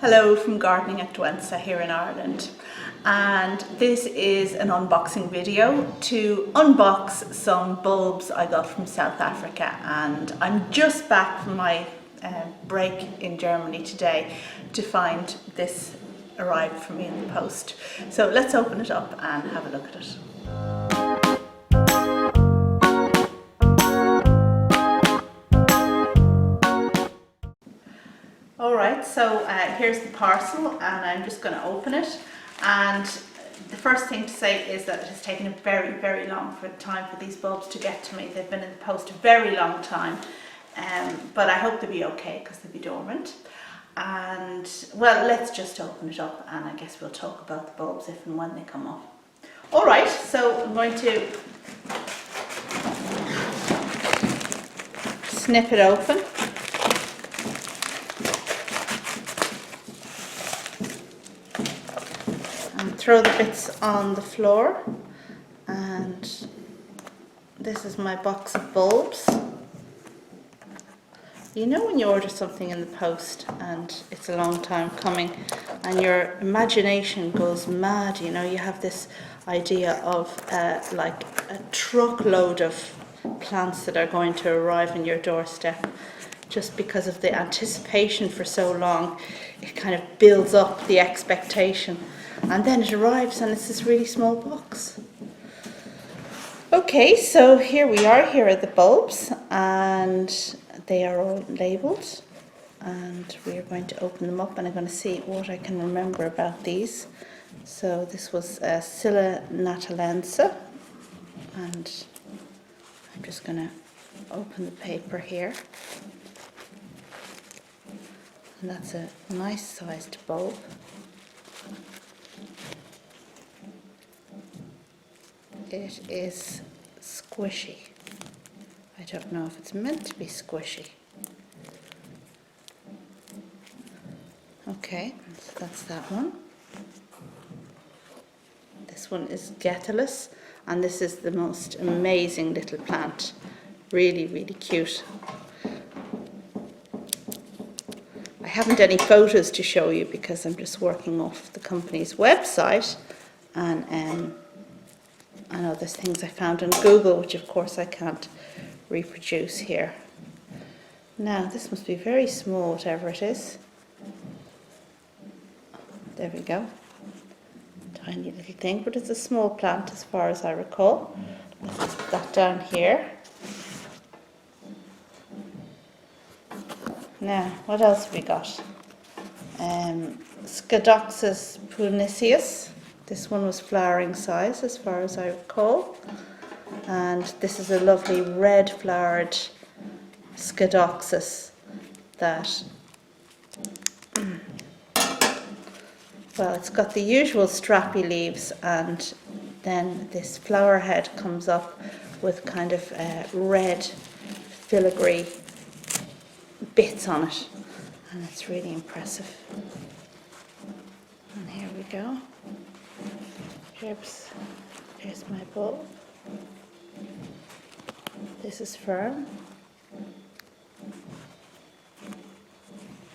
Hello from Gardening at Douentza here in Ireland, and this is an unboxing video to unbox some bulbs I got from South Africa, and I'm just back from my break in Germany today to find this arrived for me in the post. So let's open it up and have a look at it. Alright, so here's the parcel and I'm just going to open it, and the first thing to say is that it has taken a very long time for these bulbs to get to me. They've been in the post a very long time, but I hope they'll be okay because they'll be dormant. And well, let's just open it up and I guess we'll talk about the bulbs if and when they come up. Alright, so I'm going to snip it open. Throw the bits on the floor, and this is my box of bulbs. You know when you order something in the post and it's a long time coming and your imagination goes mad, you know, you have this idea of like a truckload of plants that are going to arrive on your doorstep. Just because of the anticipation for so long, it kind of builds up the expectation. And then it arrives and it's this really small box. Okay, so here we are. Here are the bulbs and they are all labelled. And we are going to open them up and I'm going to see what I can remember about these. So this was Scilla natalensis. And I'm just going to open the paper here. And that's a nice sized bulb. It is squishy. I don't know if it's meant to be squishy. Okay, so that's that one. This one is Gethyllis, and this is the most amazing little plant. Really cute. I haven't any photos to show you because I'm just working off the company's website, and other things I found on Google, which of course I can't reproduce here. Now this must be very small, whatever it is. There we go. Tiny little thing, but it's a small plant as far as I recall. Let's just put that down here. Now, what else have we got? Scadoxus puniceus. This one was flowering size as far as I recall. And this is a lovely red flowered Scadoxus that, well, it's got the usual strappy leaves, and then this flower head comes up with kind of red filigree bits on it, and it's really impressive. And here we go. Here's my bulb. This is firm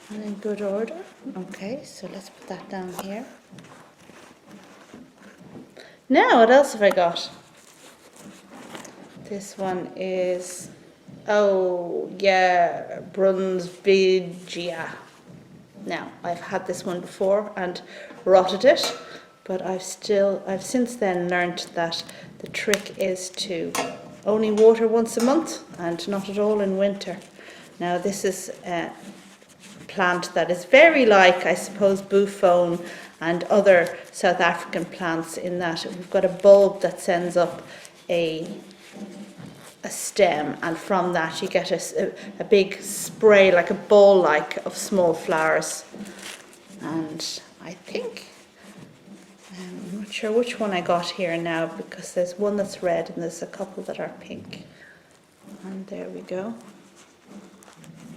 and in good order. Okay, so let's put that down here. Now, what else have I got? This one is, oh yeah, Brunsvigia. Now, I've had this one before and rotted it, but I've since then learnt that the trick is to only water once a month and not at all in winter. Now, this is a plant that is very like, I suppose, bouffon and other South African plants, in that we've got a bulb that sends up a stem, and from that you get a big spray, like a ball-like, of small flowers. And I think, I'm not sure which one I got here now, because there's one that's red and there's a couple that are pink. And there we go.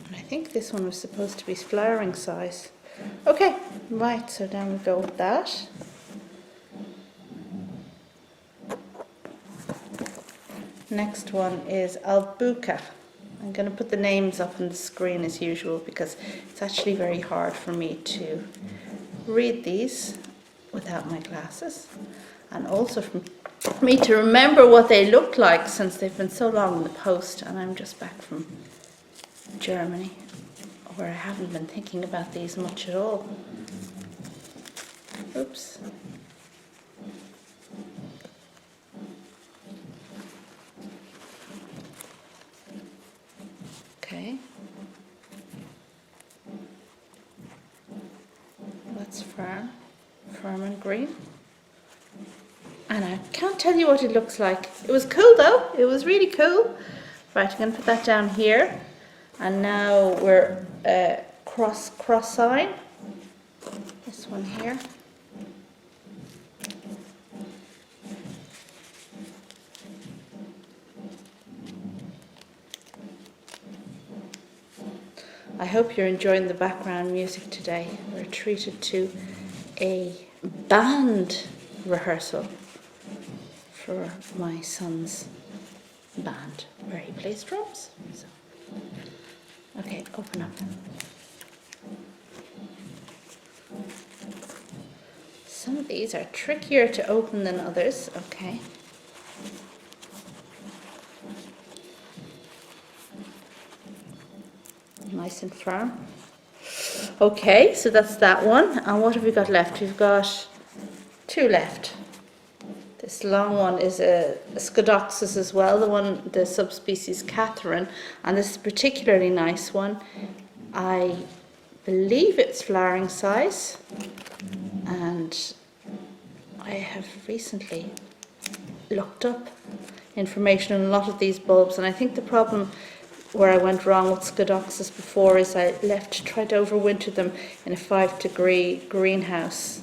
And I think this one was supposed to be flowering size. Okay, right, so down we go with that. Next one is Albuca. I'm going to put the names up on the screen as usual because it's actually very hard for me to read these without my glasses, and also for me to remember what they look like since they've been so long in the post and I'm just back from Germany where I haven't been thinking about these much at all. Oops. Okay. That's firm and green. And I can't tell you what it looks like. It was cool though, it was really cool. Right, I'm going to put that down here. And now we're Crossyne. This one here. I hope you're enjoying the background music today. We're treated to a band rehearsal for my son's band where he plays drums. So, okay, open up. Some of these are trickier to open than others. Okay. Nice and firm. Okay, so that's that one. And what have we got left? We've got two left. This long one is a Scadoxus as well, the subspecies katharinae, and this is a particularly nice one. I believe it's flowering size, and I have recently looked up information on a lot of these bulbs, and I think the problem where I went wrong with Scadoxus before is I tried to overwinter them in a 5-degree greenhouse,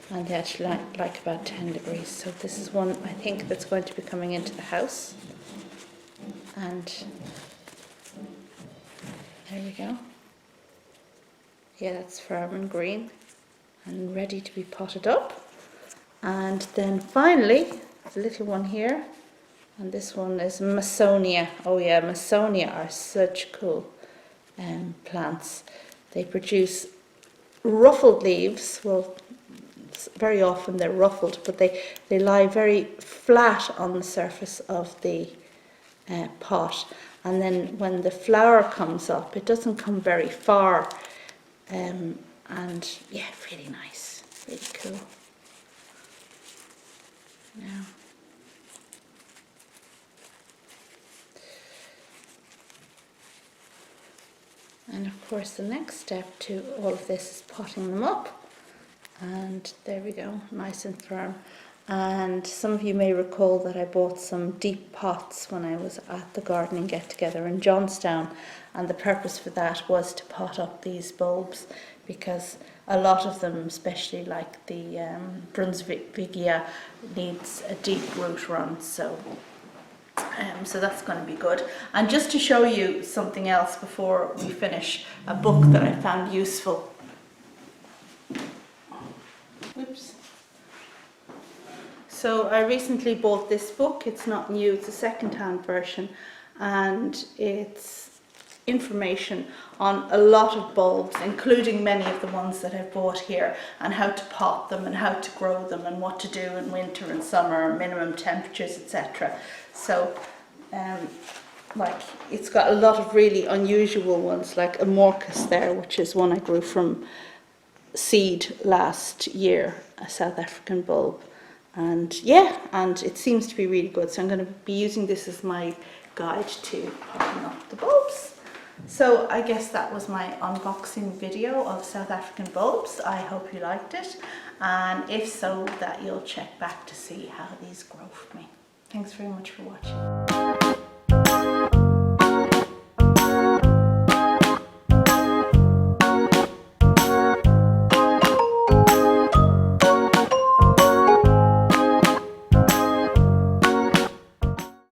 and they actually like about 10 degrees. So this is one I think that's going to be coming into the house. And there we go. Yeah, that's firm and green and ready to be potted up. And then finally, the little one here. And this one is Massonia. Oh yeah, Massonia are such cool plants. They produce ruffled leaves. Well, very often they're ruffled, but they lie very flat on the surface of the pot. And then when the flower comes up, it doesn't come very far. And yeah, really nice, really cool. Now, and of course the next step to all of this is potting them up. And there we go, nice and firm. And some of you may recall that I bought some deep pots when I was at the gardening get-together in Johnstown, and the purpose for that was to pot up these bulbs because a lot of them, especially like the Brunsvigia, needs a deep root run, so that's going to be good. And just to show you something else before we finish, a book that I found useful. Oops. So I recently bought this book. It's not new, it's a second-hand version, and it's information on a lot of bulbs, including many of the ones that I've bought here, and how to pot them and how to grow them and what to do in winter and summer, minimum temperatures, etc. So like it's got a lot of really unusual ones, like Amorcus there, which is one I grew from seed last year, a South African bulb. And yeah, and it seems to be really good, so I'm going to be using this as my guide to potting up the bulbs. So I guess that was my unboxing video of South African bulbs. I hope you liked it, and if so, that you'll check back to see how these grow for me. Thanks very much for watching.